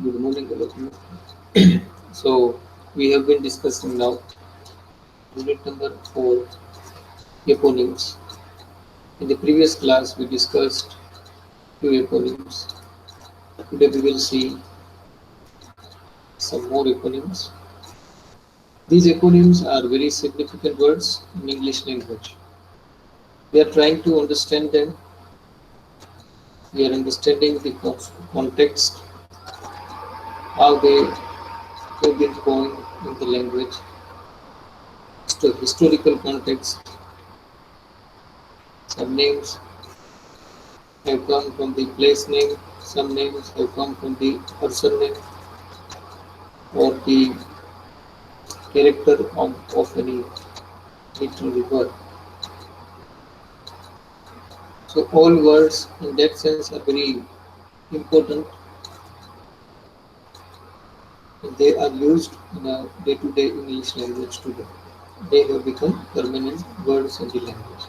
Good morning, all of you. So, we have been discussing now unit number 4, eponyms. In the previous class, we discussed few eponyms. Today, we will see some more eponyms. These eponyms are very significant words in English language. We are trying to understand them. We are understanding the context, how they have been formed in the language, historical context. Some names have come from the place name, some names have come from the person name or the character of any literary work. So all words in that sense are very important and they are used in a day-to-day English language today. They have become permanent words in the language.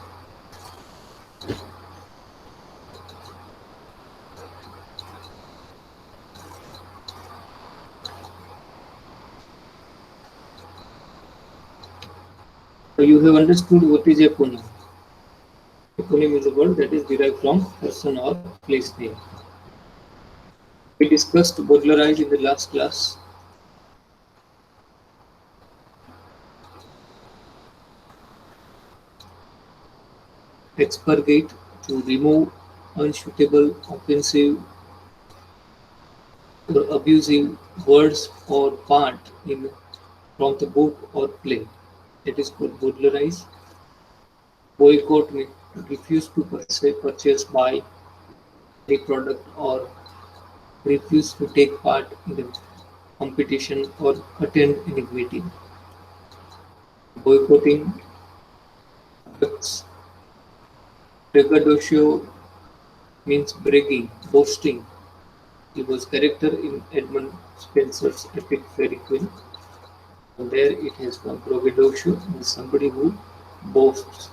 So you have understood what is eponym. Eponym is a word that is derived from person or place name. We discussed Bowdlerize in the last class. Expurgate, to remove unsuitable, offensive, or abusive words or part in from the book or play. It is called Bowdlerize. Boycott means refuse to purchase, buy any product or refuse to take part in a competition or attend any meeting. Boycotting products. Braggadocio means bragging, boasting. He was character in Edmund Spenser's epic Fairy Queen. From there it has come braggadocio means somebody who boasts.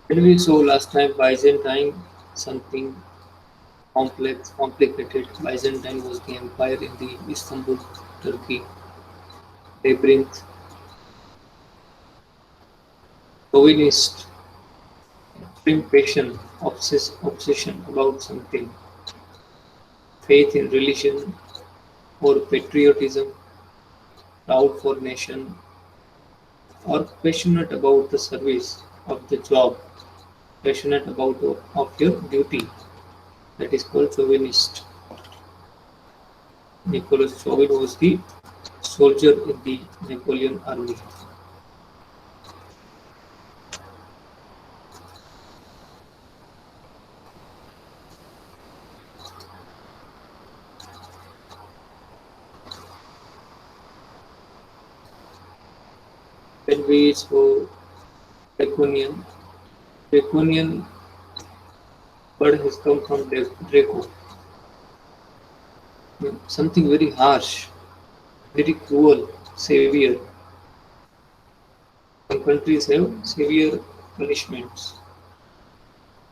When we saw last time Byzantine, something complex, complicated. Byzantine was the empire in the Istanbul, Turkey. Labyrinth, chauvinist, extreme passion, obsession about something, faith in religion or patriotism, proud for nation, or passionate about the service of the job, passionate about of your duty. That is called chauvinist. Nicholas Chauvin was the soldier in the Napoleon army. When we saw Draconian, Draconian word has come from Draco, something very harsh, very cruel, severe. Some countries have severe punishments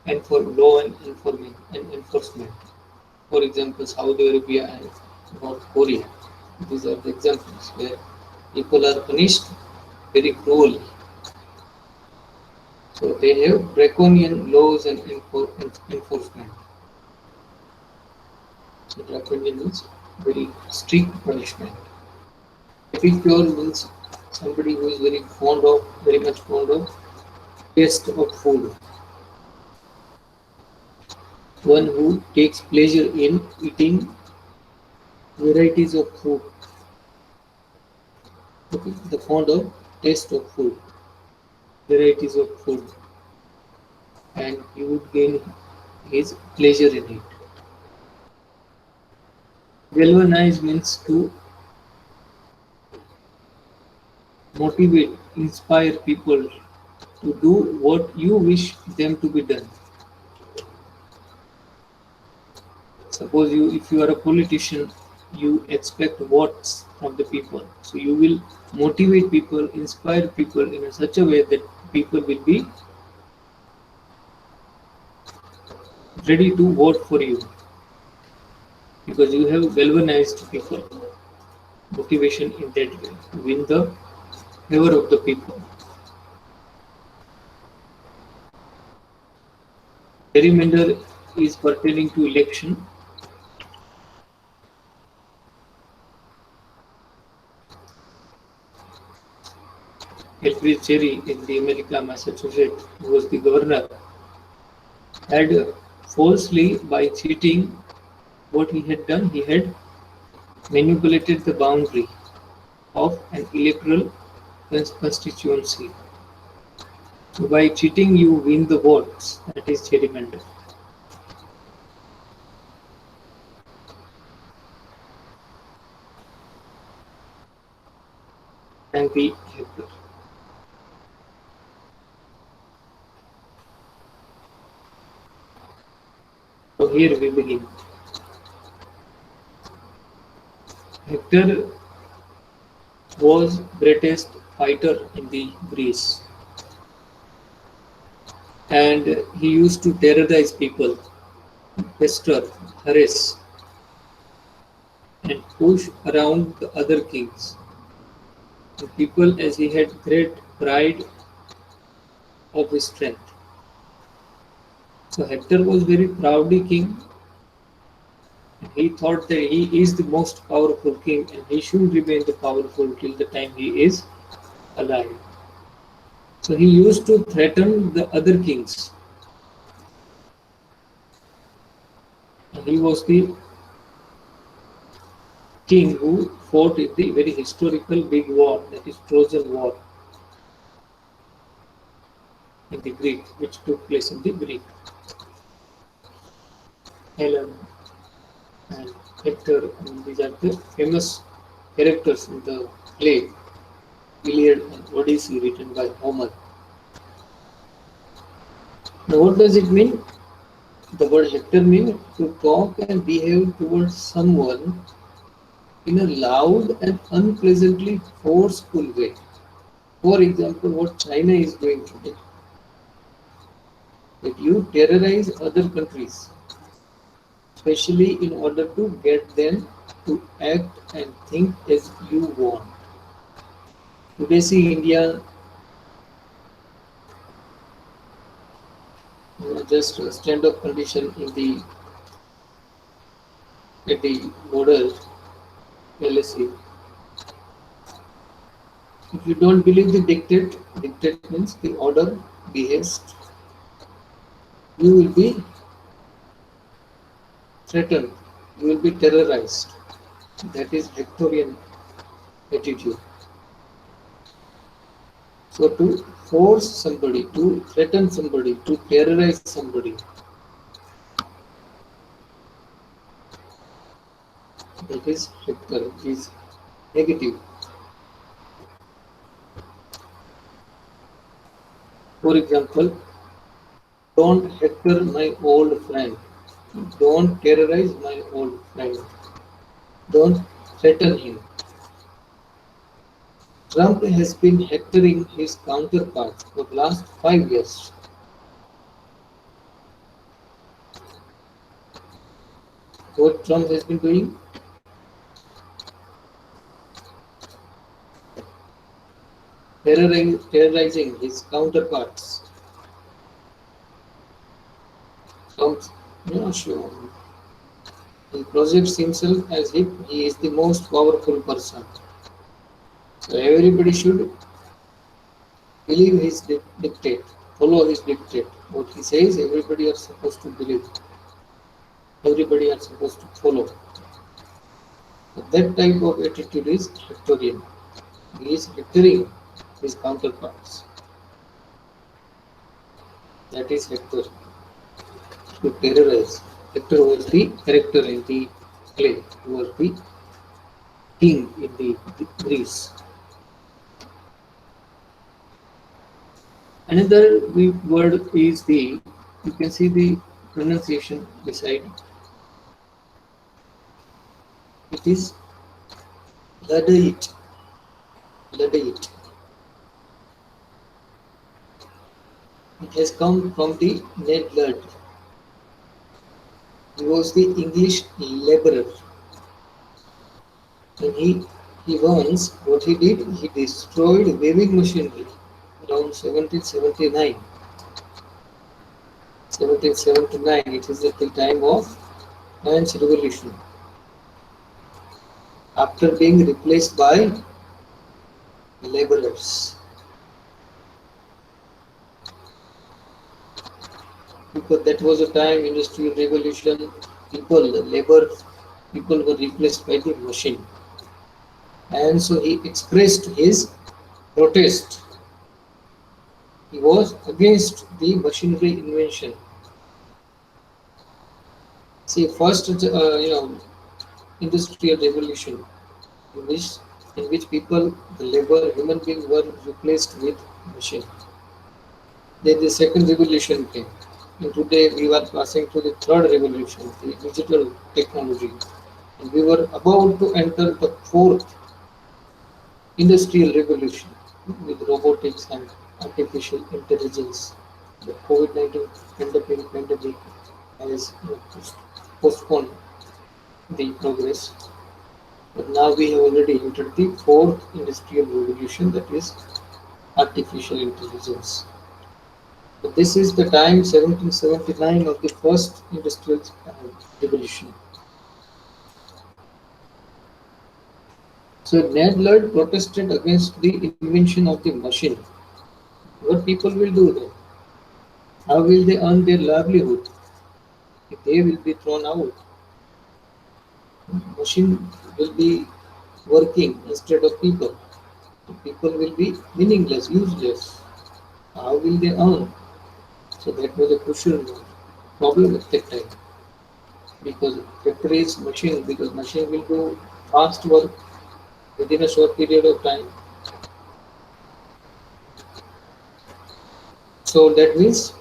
and for law and enforcement. For example, Saudi Arabia and North Korea. These are the examples where people are punished very cruelly. So they have draconian laws and enforcement. So draconian means very strict punishment. Epicure means somebody who is very much fond of taste of food. One who takes pleasure in eating varieties of food. Okay, the fond of taste of food, varieties of food, and he would gain his pleasure in it. Galvanize means to motivate, inspire people to do what you wish them to be done. Suppose you, if you are a politician, you expect votes from the people, so you will motivate people, inspire people in such a way that people will be ready to vote for you because you have galvanized people. Motivation in that way to win the favor of the people. Gerrymander is pertaining to election. Elbridge Gerry in the America, Massachusetts, who was the governor, had falsely, by cheating, what he had done, he had manipulated the boundary of an electoral constituency. So by cheating, you win the votes. That is gerrymander. And the Hector. So here we begin. Hector was greatest fighter in the Greece, and he used to terrorize people, pester, harass, and push around the other kings. The people, as he had great pride of his strength. So Hector was very proudly king. He thought that he is the most powerful king and he should remain the powerful till the time he is alive. So he used to threaten the other kings. He was the king who fought in the very historical big war, that is Trojan War in the Greek, which took place in the Greek. Helen and Hector, and these are the famous characters in the play Iliad and Odyssey written by Homer. Now what does it mean? The word Hector means to talk and behave towards someone in a loud and unpleasantly forceful way. For example, what China is doing today, that you terrorize other countries, especially in order to get them to act and think as you want. Today, see India just a stand-up condition in the at the border. LSE. If you don't believe the dictate means the order, behest, you will be threatened, you will be terrorized. That is Hectorian attitude. So to force somebody, to threaten somebody, to terrorize somebody, that is Hector, is negative. For example, don't hector my old friend. Don't terrorize my old friend. Don't threaten him. Trump has been hectoring his counterpart for the last 5 years. What Trump has been doing? Terrorizing his counterparts. Trump, sure. He projects himself as if he is the most powerful person. So everybody should believe his dictate, follow his dictate. What he says, everybody are supposed to believe. Everybody are supposed to follow. So that type of attitude is Hectorian. He is hectoring his counterparts. That is Hector. To terrorize. Hector was the character in the play. He was the king in the Greece. Another word is the, you can see the pronunciation beside. It is Luddite. Luddite. It has come from the Ned Ludd. He was the English laborer, and he once what he did he destroyed weaving machinery around 1779. 1779. It is at the time of French Revolution. After being replaced by laborers, because that was a time industrial revolution. Labor people were replaced by the machine, and so he expressed his protest. He was against the machinery invention. See, first, industrial revolution, in which in which people, the labor, human beings were replaced with machine. Then the second revolution came, and today we are passing to the third revolution, the digital technology, and we were about to enter the fourth industrial revolution with robotics and artificial intelligence. The COVID-19 pandemic has postponed the progress, but now we have already entered the fourth industrial revolution, that is artificial intelligence. So this is the time 1779 of the first industrial revolution. So Ned Ludd protested against the invention of the machine. What people will do then? How will they earn their livelihood? If they will be thrown out, machine will be working instead of people. The people will be meaningless, useless. How will they earn? So that was a crucial problem at that time, because factories machine because machine will do fast work within a short period of time. So that means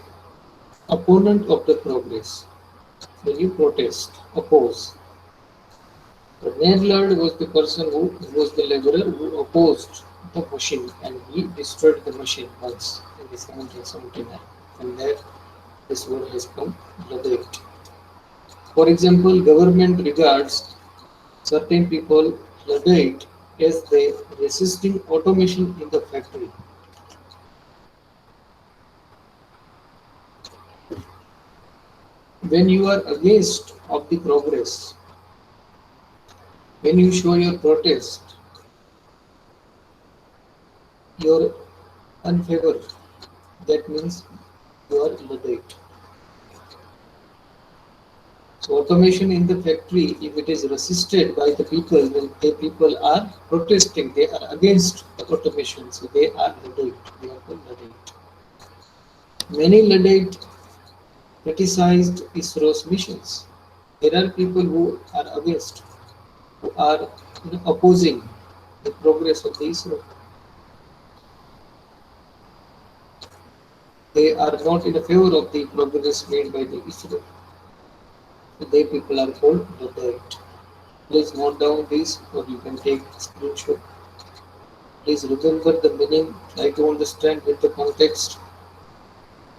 opponent of the progress. When you protest, oppose. But Ned Ludd was the person who was the laborer who opposed the machine, and he destroyed the machine once in the 1779. And there this word has come Luddite. For example, government regards certain people Luddite as they resisting automation in the factory. When you are against of the progress, when you show your protest, your unfavor, that means you are Luddite. So automation in the factory, if it is resisted by the people, when the people are protesting, they are against the automation, so they are Luddite. They are called Luddite. Many Luddite criticized ISRO's missions. There are people who are against, who are opposing the progress of the ISRO. They are not in favor of the progress made by the ISRO. So they people are called Luddite. Please note down this, or you can take screenshot. Please remember the meaning, try to understand with the context.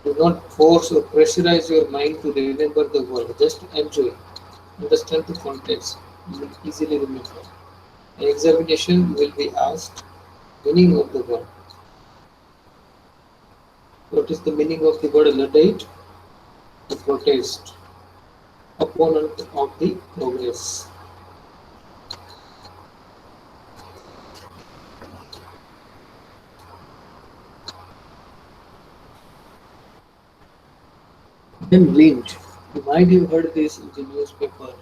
Do not force or pressurize your mind to remember the word. Just enjoy. Understand the context. You will easily remember. An examination will be asked meaning of the word. What is the meaning of the word Luddite? To protest. Opponent of the progress. Then lynch. You might have heard this in the newspaper.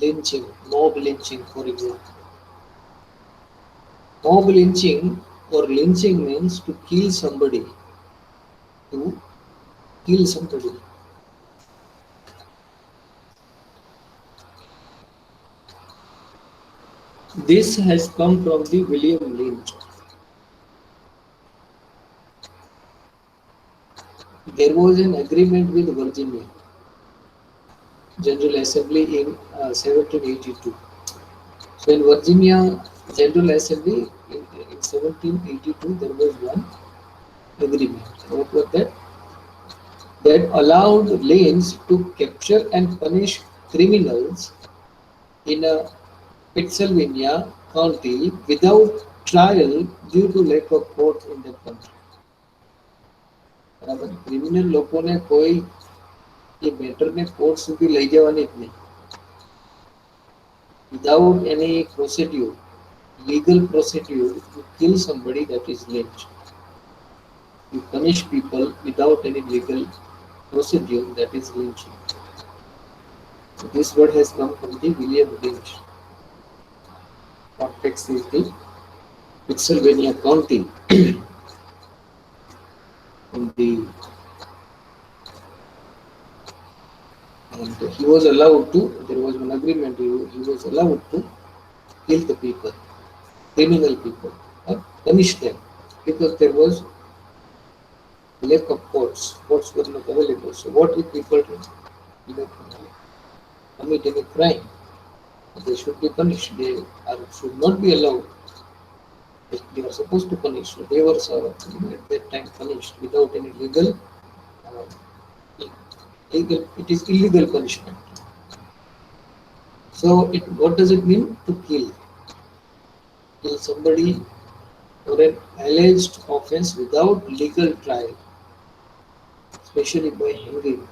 Lynching, mob lynching, for example. Mob lynching or lynching means to kill somebody. To kill somebody. This has come from the William Lynch. There was an agreement with Virginia General Assembly in 1782. When Virginia General Assembly in 1782, there was one agreement. What was that? That allowed lanes to capture and punish criminals in a Pennsylvania county without trial due to lack of court in that country. બરાબર criminal લોકોને કોઈ એ મેટરને court સુધી લઈ જવાની જ નહીં without any procedure, legal procedure, you kill somebody, that is lynch. You punish people without any legal procedure, that is lynching. So this word has come from the William Lynch. Context is the Pennsylvania County. In the and he was allowed to, there was an agreement, he was allowed to kill the people, criminal people, or punish them, because there was lack of courts were not available. So what if people commit any crime, they should be punished, they should not be allowed. They are supposed to punish, so they were at that time punished without any legal, it is illegal punishment. So what does it mean to kill? Kill somebody for an alleged offense without legal trial, especially by hanging.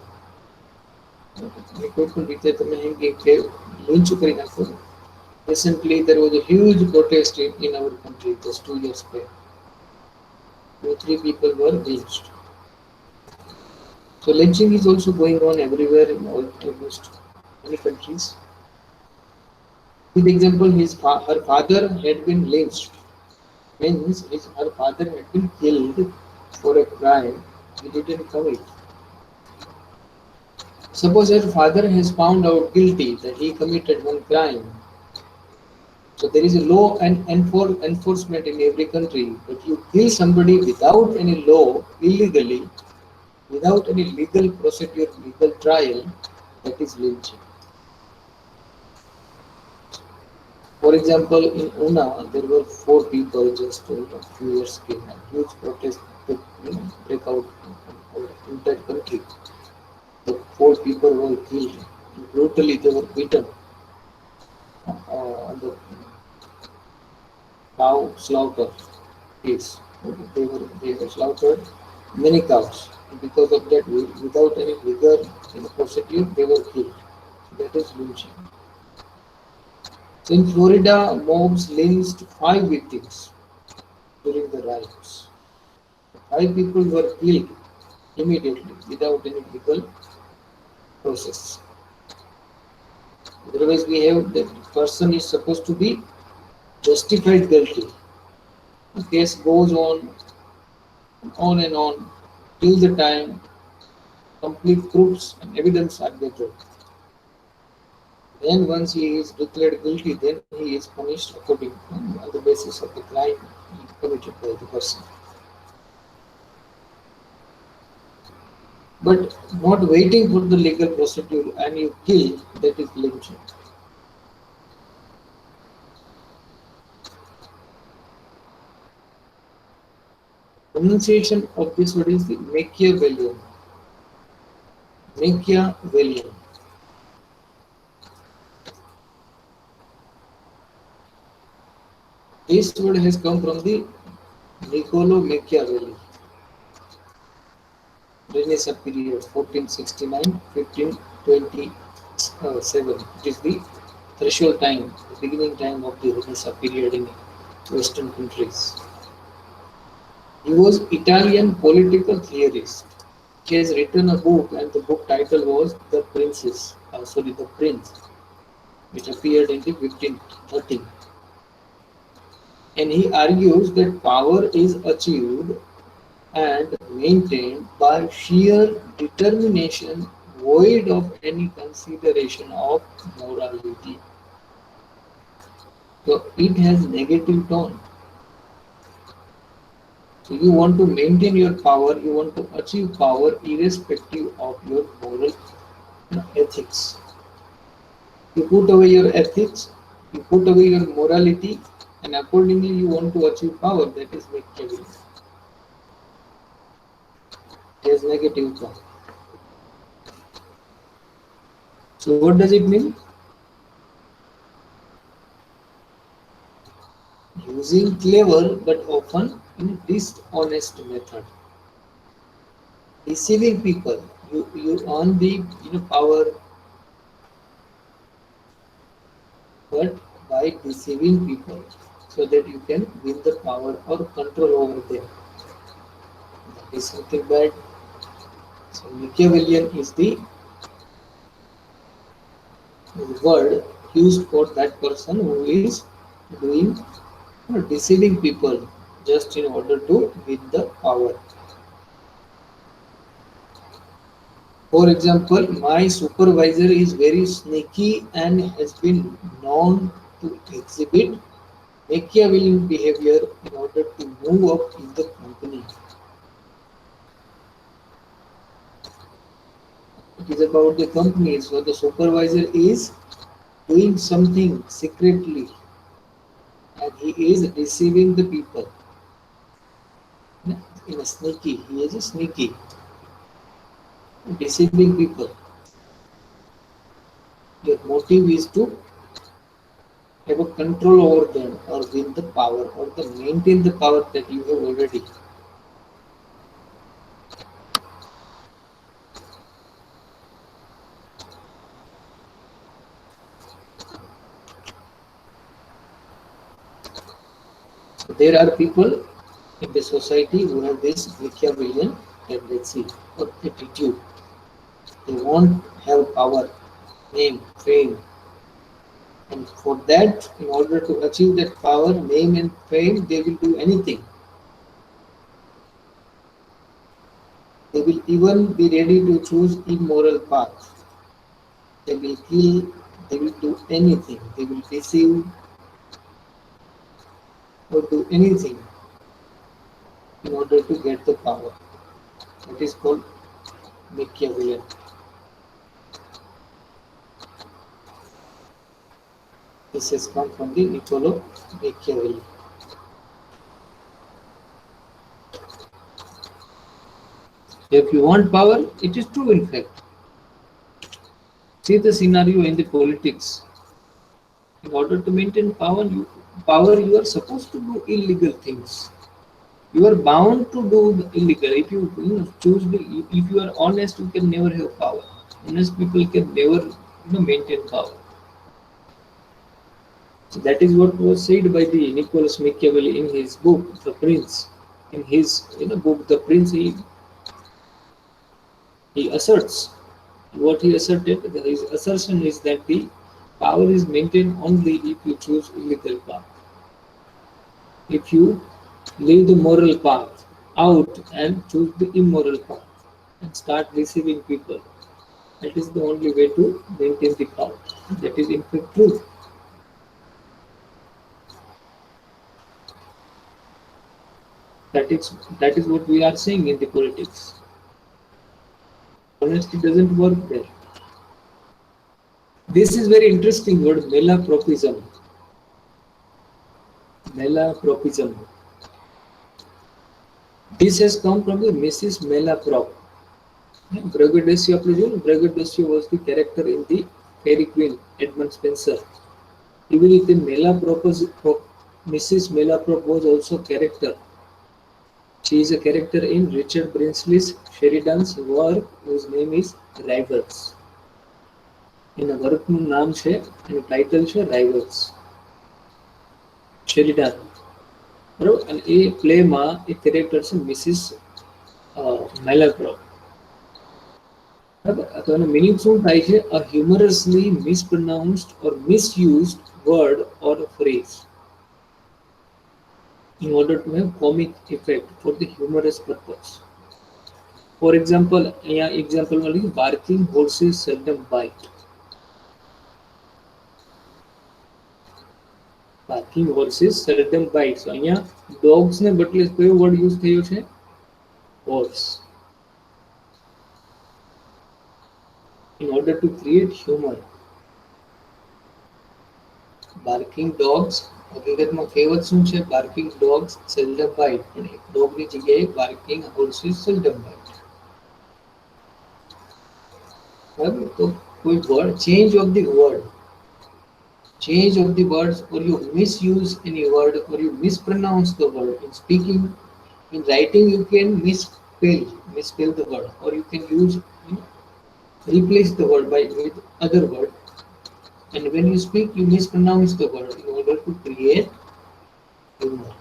Recently, there was a huge protest in our country just 2 years back. 2-3 people were lynched. So lynching is also going on everywhere in almost many countries. With example, her father had been lynched. Means her father had been killed for a crime he didn't commit. Suppose her father has found out guilty that he committed one crime. So there is a law and enforcement in every country, but you kill somebody without any law, illegally, without any legal procedure, legal trial, that is lynching. For example, in Una, there were 4 people just a few years ago, and huge protest break out in that country. The 4 people were killed. Brutally, they were beaten. The cow slaughter case. They were slaughtered many cows. Because of that, without any legal procedure, they were killed. That is lynching. So in Florida, mobs lynched 5 victims during the riots. 5 people were killed immediately without any legal process. Otherwise, we have that person is supposed to be justified guilty. The case goes on and on till the time complete proofs and evidence are gathered. Then once he is declared guilty, then he is punished according on the basis of the crime committed by the person. But not waiting for the legal procedure and you kill, that is lynching. Pronunciation of this word is the Machiavellian. Machiavellian. This word has come from the Niccolo Machiavelli. Renaissance period 1469-1527. It is the threshold time, the beginning time of the Renaissance period in Western countries. He was Italian political theorist. He has written a book, and the book title was The Prince, which appeared in the 1513. And he argues that power is achieved and maintained by sheer determination, void of any consideration of morality. So it has negative tone. So you want to maintain your power, you want to achieve power irrespective of your moral ethics. You put away your ethics, You put away your morality and accordingly you want to achieve power. That is Machiavelli. It has negative power. So what does it mean? Using clever but often dishonest method. Deceiving people. You earn the power, but by deceiving people so that you can win the power or control over them. That is something bad. So Machiavellian is the word used for that person who is doing deceiving people just in order to win the power. For example, my supervisor is very sneaky and has been known to exhibit Machiavellian behavior in order to move up in the company. It is about the company, so the supervisor is doing something secretly and he is deceiving the people. In a sneaky, he is a sneaky, deceiving people. Your motive is to have a control over them or win the power or to maintain the power that you have already. So there are people in the society who have this Machiavellian tendency or attitude. They want have power, name, fame, and for that, in order to achieve that power, name, and fame, they will do anything. They will even be ready to choose immoral path. They will kill, they will do anything. They will deceive or do anything in order to get the power. That is called Machiavellian. This has come from the Niccolo Machiavelli. If you want power, it is true in fact. See the scenario in the politics. In order to maintain power, you are supposed to do illegal things. You are bound to do the illegal. If you choose if you are honest, you can never have power. Honest people can never maintain power. So that is what was said by the Nicholas Machiavelli in his book The Prince. In his book The Prince, he asserts what he asserted. His assertion is that the power is maintained only if you choose illegal path. If you leave the moral path out and choose the immoral path and start deceiving people, that is the only way to maintain the power. That is in fact true. That is what we are seeing in the politics. Honesty doesn't work there. This is very interesting word, malapropism. Malapropism. This has come from the Mrs. Malaprop. Braggadocio, Braggadocio was the character in the Fairy Queen, Edmund Spenser. Even if the Mrs. Malaprop was also character. She is a character in Richard Brinsley's Sheridan's work whose name is Rivals. એના વર્કનું નામ છે એનું title છે રાઇવલ્સ. શેરિડાન બરાબર. અને એ પ્લેમાં એક character છે Mrs મેલાક્રોપ. બરાબર. તો એનો મિનિંગ શું થાય છે? A humorously mispronounced or misused word or phrase in order to have comic effect for the humorous purpose. For example, અહીંયા એક્ઝામ્પલમાં લઈએ barking horses seldom bite. Barking horses seldom bite. So અહીંયા dogs ને બદલે કયો word use થયો છે? Horse. In order to create humor. Barking dogs હકીકતમાં કહેવત શું છે? બાર્કિંગ ડોગ્સ સેલ્ડમ બાઇટ, પણ એક ડોગની જગ્યાએ બાર્કિંગ હોર્સીસ સેલ્ડમ બાઇટ. બરાબર? તો કોઈ word change of the words, or you misuse any word, or you mispronounce the word in speaking. In writing you can misspell the word, or you can use, replace the word by with other word. And when you speak you mispronounce the word in order to create humor.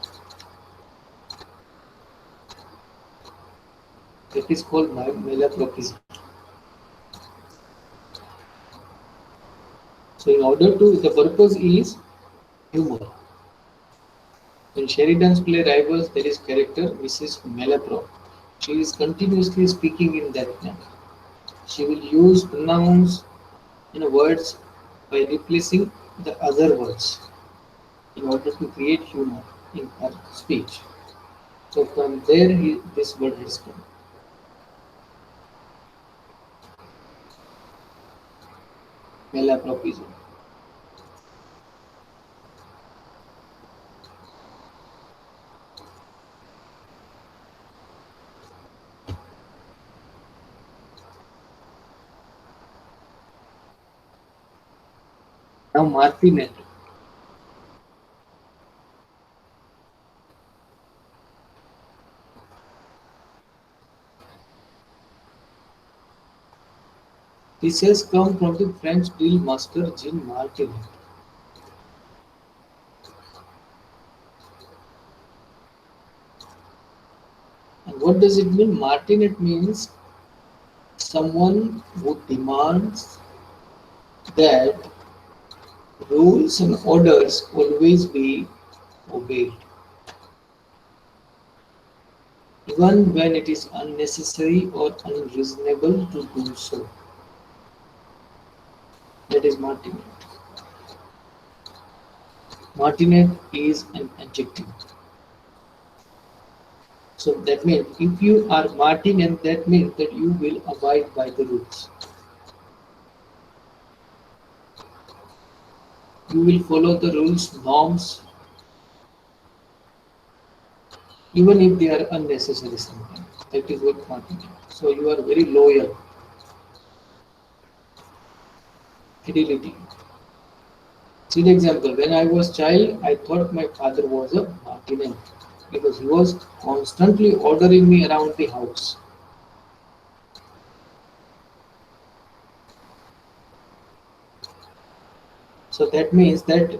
That is called malapropism. So in order to, the purpose is humor. In Sheridan's play Rivals, there is character Mrs. Malaprop. She is continuously speaking in that manner. She will use pronouns in words by replacing the other words in order to create humor in her speech. So from there this word has come. Malapropism. Now Martinet. This has come from the French drill master Jean Martinet. And what does it mean? Martinet means someone who demands that rules and orders always be obeyed, even when it is unnecessary or unreasonable to do so. That is Martinet. Martinet is an adjective. So that means if you are Martinet, that means that you will abide by the rules. You will follow the rules, norms, even if they are unnecessary sometimes. That is what Martinet. So you are very loyal. Fidelity. See the example. When I was child, I thought my father was a Martinet because he was constantly ordering me around the house. So that means that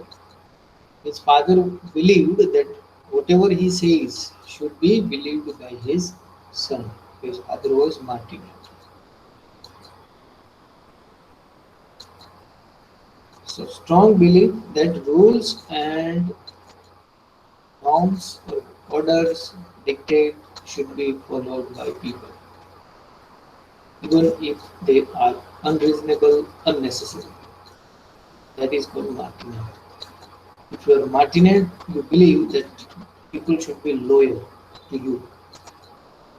his father believed that whatever he says should be believed by his son. His father was Martinet. So strong belief that rules and norms or orders dictate should be followed by people, even if they are unreasonable, unnecessary. That is called Martinet. If you are Martinet, you believe that people should be loyal to you.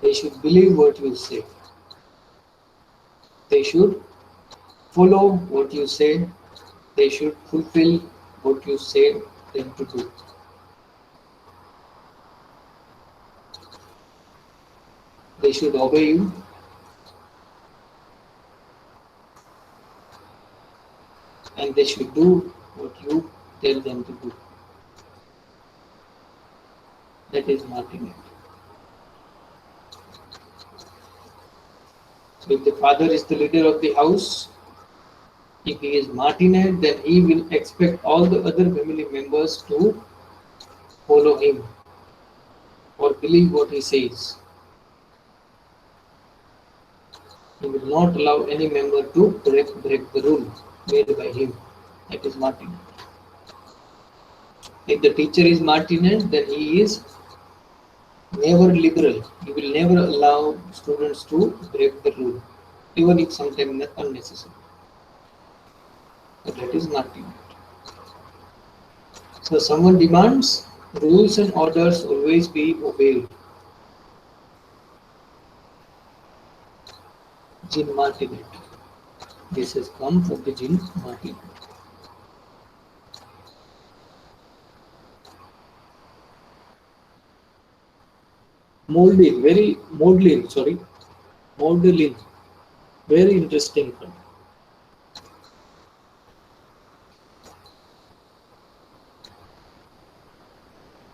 They should believe what you say. They should follow what you say. They should fulfill what you say them to do. They should obey you. And they should do what you tell them to do. That is Martinet. So if the father is the leader of the house, if he is Martinet, then he will expect all the other family members to follow him or believe what he says. He will not allow any member to break the rule made by him. That is Martinet. If the teacher is Martinet, then he is never liberal. He will never allow students to break the rule, even if sometimes unnecessary. So that is Martinet. So someone demands rules and orders always be obeyed. Jean Martinet. This has come from the Jean Martinet. Molding, very modeling, sorry, modeling, very interesting.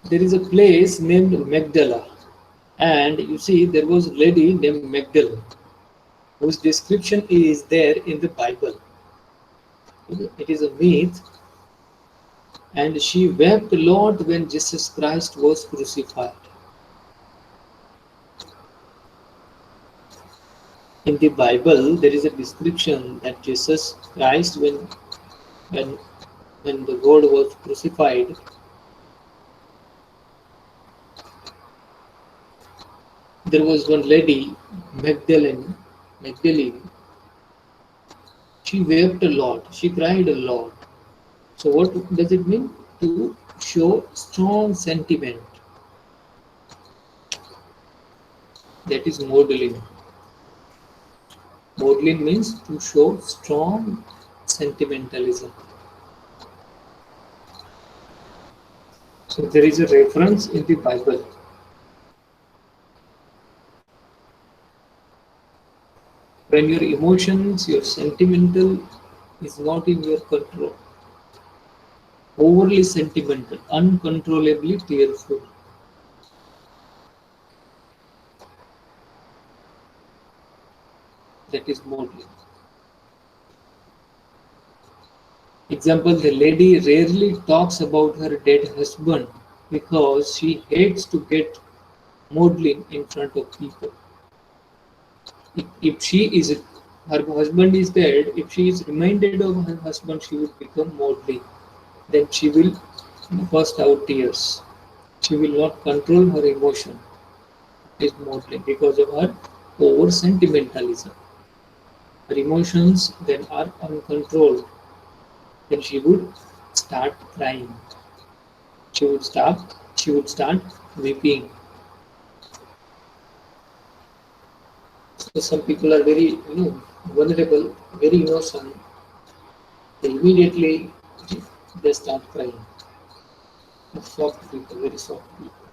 There is a place named Magdala, and you see there was a lady named Magdalene whose description is there in the Bible. It is a myth, and she wept a lot when Jesus Christ was crucified. In the Bible, there is a description that Jesus Christ, when when the Lord was crucified, there was one lady, Magdalene. Magdalene. She wept a lot. She cried a lot. So what does it mean? To show strong sentiment. That is modeling. Modeling means to show strong sentimentalism. So there is a reference in the Bible. When your emotions, your sentimental is not in your control. Overly sentimental, uncontrollably tearful. That is modeling. Example, the lady rarely talks about her dead husband because she hates to get modeling in front of people. If she is, her husband is dead, if she is reminded of her husband, she would become modeling. Then she will burst out tears. She will not control her emotion. Is modeling because of her over sentimentalism. Her emotions then are uncontrolled. Then she would start crying. She would stop. She would start weeping. So some people are very, vulnerable, very innocent. They immediately they start crying. Soft people, very soft people.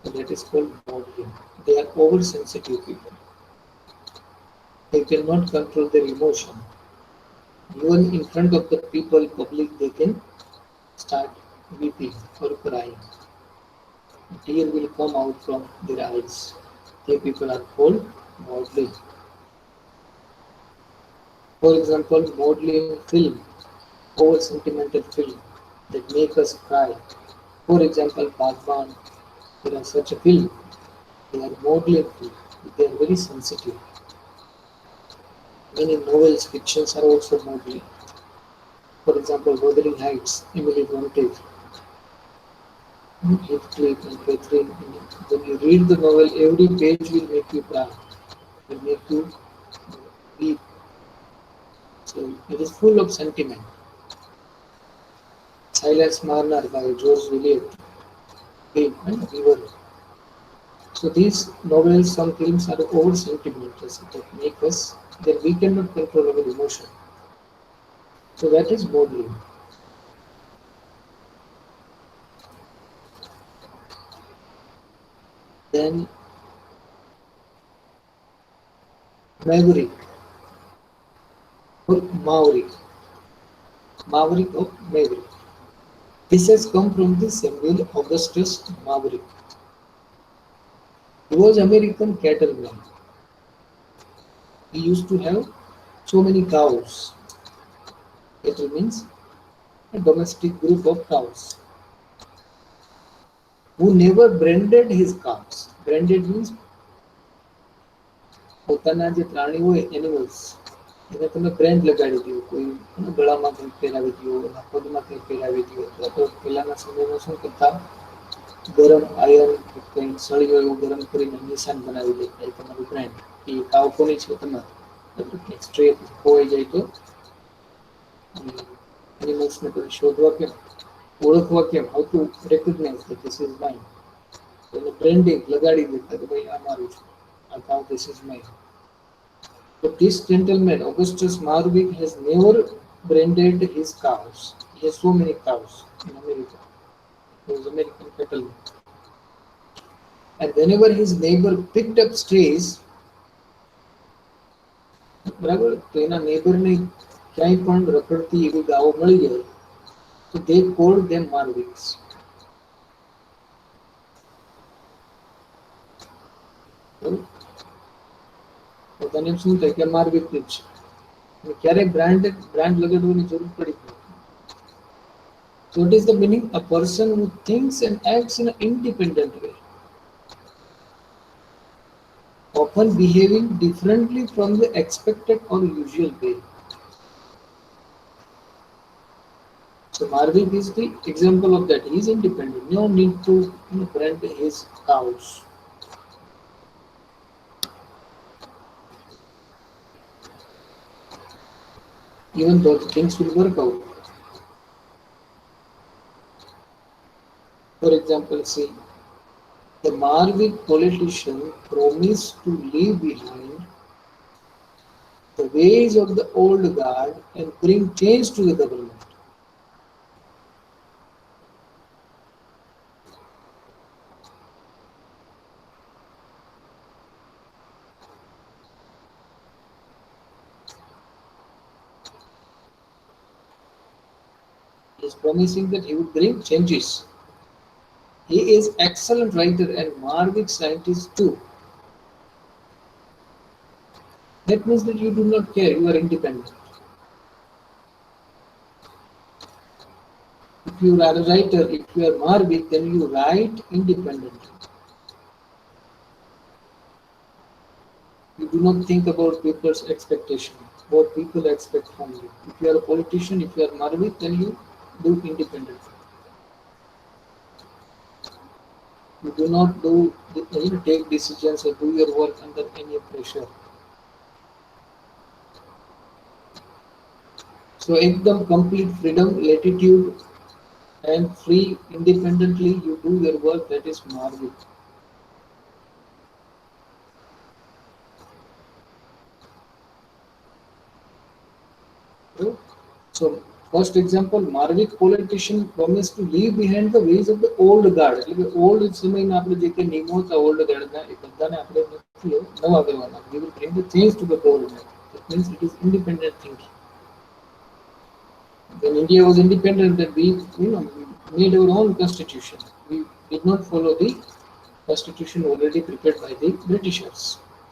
So that is called modeling. They are oversensitive people. They cannot control their emotion. Even in front of the people, public, they can start weeping or crying. Tear will come out from their eyes. They people are called modeling. For example, modeling film, over sentimental film that make us cry. For example, Bhagwan, there are such a film. They are modeling film. They are very sensitive. Many novels, fictions are also modeling. For example, Wuthering Heights, Emily Bronte, Heathcliff and Catherine. When you read the novel, every page will make you cry, will make you weep. So it is full of sentiment. Silas Marner by George Eliot, Pain and River. So these novels, some films are over sentimental that make us that we cannot control our emotion. So that is modeling. Then Maverick or Maverick or Maverick. This has come from the Samuel Augustus Maverick. He was American cattleman. He used to have so many cows. Cattle means a domestic group of cows who never branded his cows. Branded means પોતાના જે પ્રાણી હોય animals એને તમે brand લગાડી દો કોઈ ગળામાં કંઈક પહેરાવી દો એના પગમાં કંઈક પહેરાવી દો અથવા તો પહેલાના સમયમાં શું કરતા ગરમ આયર્ન કંઈક સળિયો એવું ગરમ કરીને નિશાન બનાવી દેતા એ તમારું બ્રેન્ડ એ કાવ કોની છે તમારે કંઈક સ્ટ્રે ખોવાઈ જાય તો એનિમલ્સને પછી શોધવા કેમ ઓળખવા કેમ how to recognise that this is mine. એને બ્રેન્ડિંગ લગાડી દેતા કે ભાઈ આ મારું છે આ કાવ this is mine. But this gentleman, Augustus Marwick, has never branded his cows. He has so many cows in America. He was American cattleman. And whenever his neighbor picked up strays, બરાબર, તો એના નેબરને ક્યાંય પણ રખડતી એવી ગાઓ મળી જાય, તો they called them Marviks. પોતાને શું થાય કે માર્વિક જ છે, ક્યારેય બ્રાન્ડ લગાડવાની જરૂર પડી નથી. So what is the meaning? A person who thinks and acts in an independent way, often behaving differently from the expected or usual way. So Marvik is the example of that. He is independent. No need to brand his cows. Even though things will work out. For example, see, the Marvik politician promised to leave behind the ways of the old guard and bring change to the government. He is promising that he would bring changes. He is excellent writer and Marvik scientist too. That means that you do not care, you are independent. If you are a writer, if you are Marvik, then you write independently. You do not think about people's expectation, what people expect from you. If you are a politician, if you are Marvik, then you do independently. You do not take decisions or do your work under any pressure. So ekdam complete freedom, latitude and free independently you do your work, that is Marvik. So first example, Marvik politician promised to leave behind the ways of the old guard. એટલે કે old સમયના આપણે જે કે નિયમો હતા old guardના, એ બધાને આપણે નથી નવા કરવાના. We will bring the change to the government. That means it is independent thinking. When India was independent, then we made our own constitution. We did not follow the constitution already prepared by the Britishers.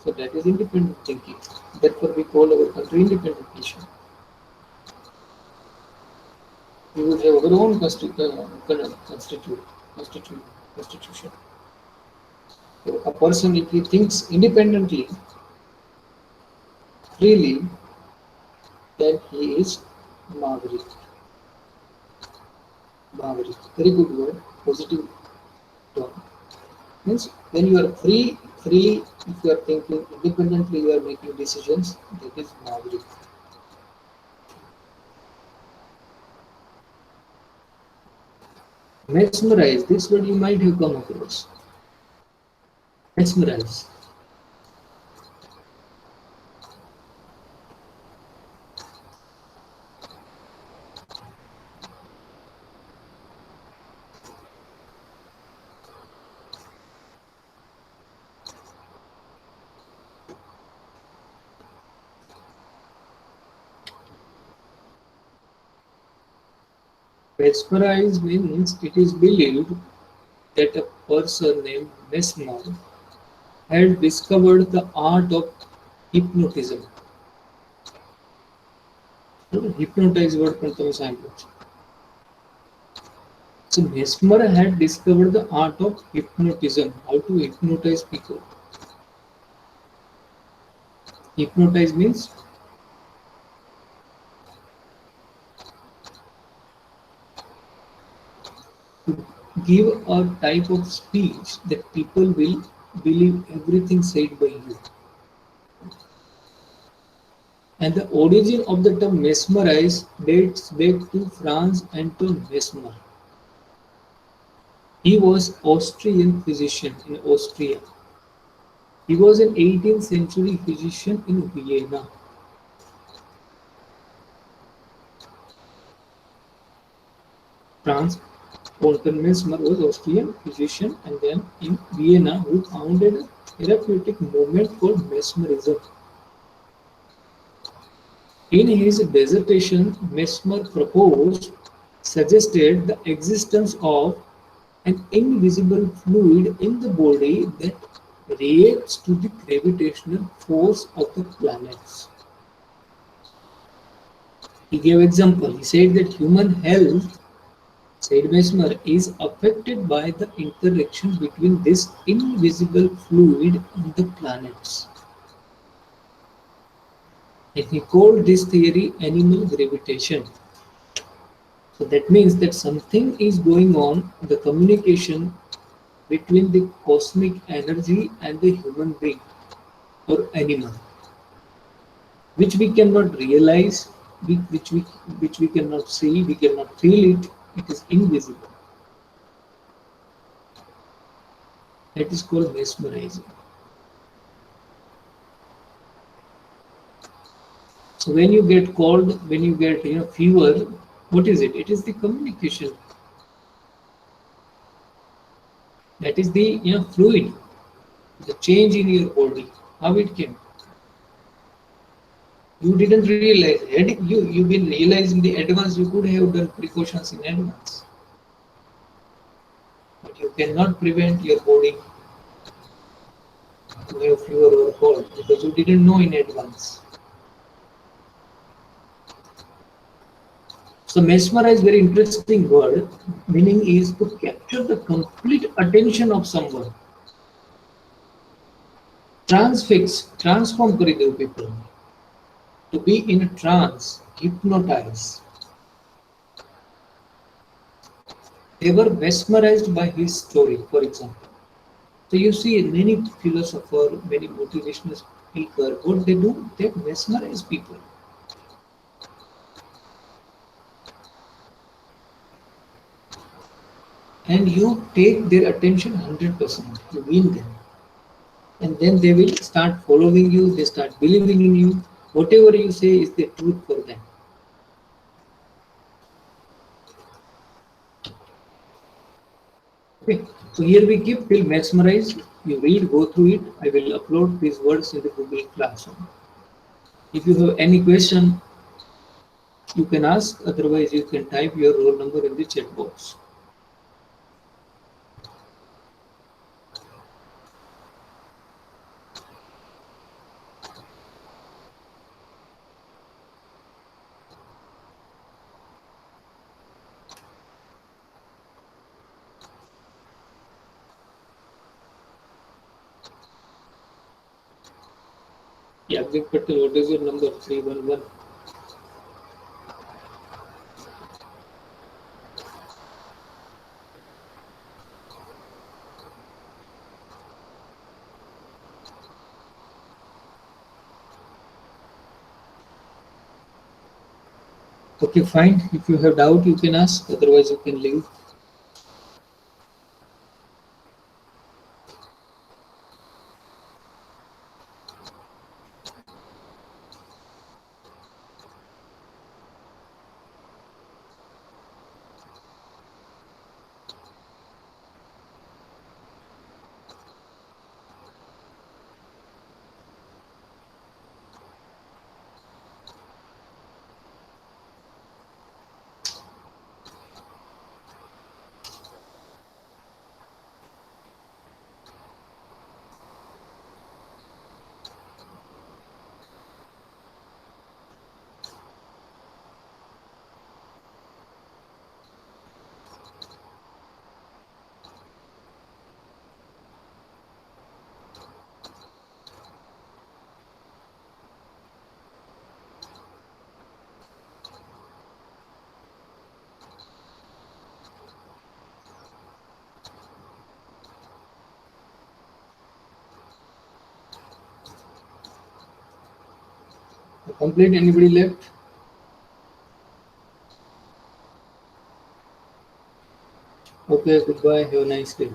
So that is independent thinking. Therefore we call our country independent nation. We would have our own constitution. So a person, if he thinks independently, freely, then he is Maverick. Maverick, very good word, positive term. Means when you are freely, if you are thinking independently, you are making decisions, that is Maverick. Mesmerize, this word you might have come across. Mesmerize. Mesmerize means it is believed that a person named Mesmer had discovered the art of hypnotism. Hypnotize word પણ તમે સાંભળ્યો છે. So Mesmer had discovered the art of hypnotism, how to hypnotize people. Hypnotize means to give a type of speech that people will believe everything said by you. And the origin of the term mesmerize dates back to Franz Anton Mesmer. He was Austrian physician in Austria. He was an 18th century physician in Vienna. Franz Anton Mesmer was Austrian physician and then in Vienna who founded a therapeutic movement called mesmerism. In his dissertation, Mesmer suggested the existence of an invisible fluid in the body that reacts to the gravitational force of the planets. He gave example. He said that human health, said Mesmer, is affected by the interaction between this invisible fluid and the planets. And he called this theory animal gravitation. So that means that something is going on, the communication between the cosmic energy and the human being or animal, which we cannot realize, which we cannot see, we cannot feel it. It is invisible. That is called mesmerizing. So when you get cold, when you get fever, what is it? It is the communication. That is the fluid, the change in your body. How it came? You didn't realize. Had you been realized in the advance, you could have done precautions in advance. But you cannot prevent your body to have fever or cold because you didn't know in advance. So mesmerize, very interesting word. Meaning is to capture the complete attention of someone. Transfix, transform kari do people. To be in a trance, hypnotize. They were mesmerized by his story, for example. So you see many philosophers, many motivational speakers, what they do, they mesmerize people. And you take their attention 100%, you win them. And then they will start following you, they start believing in you. Whatever you say is the truth for them. Okay, so here we keep till mesmerize. You read, go through it. I will upload these words in the Google Classroom. If you have any question, you can ask. Otherwise, you can type your roll number in the chat box. Yeah, Big Patel, what is your number? 311. Okay, fine. If you have doubt, you can ask. Otherwise, you can leave. Complete. Anybody left? Okay, goodbye. Have a nice day.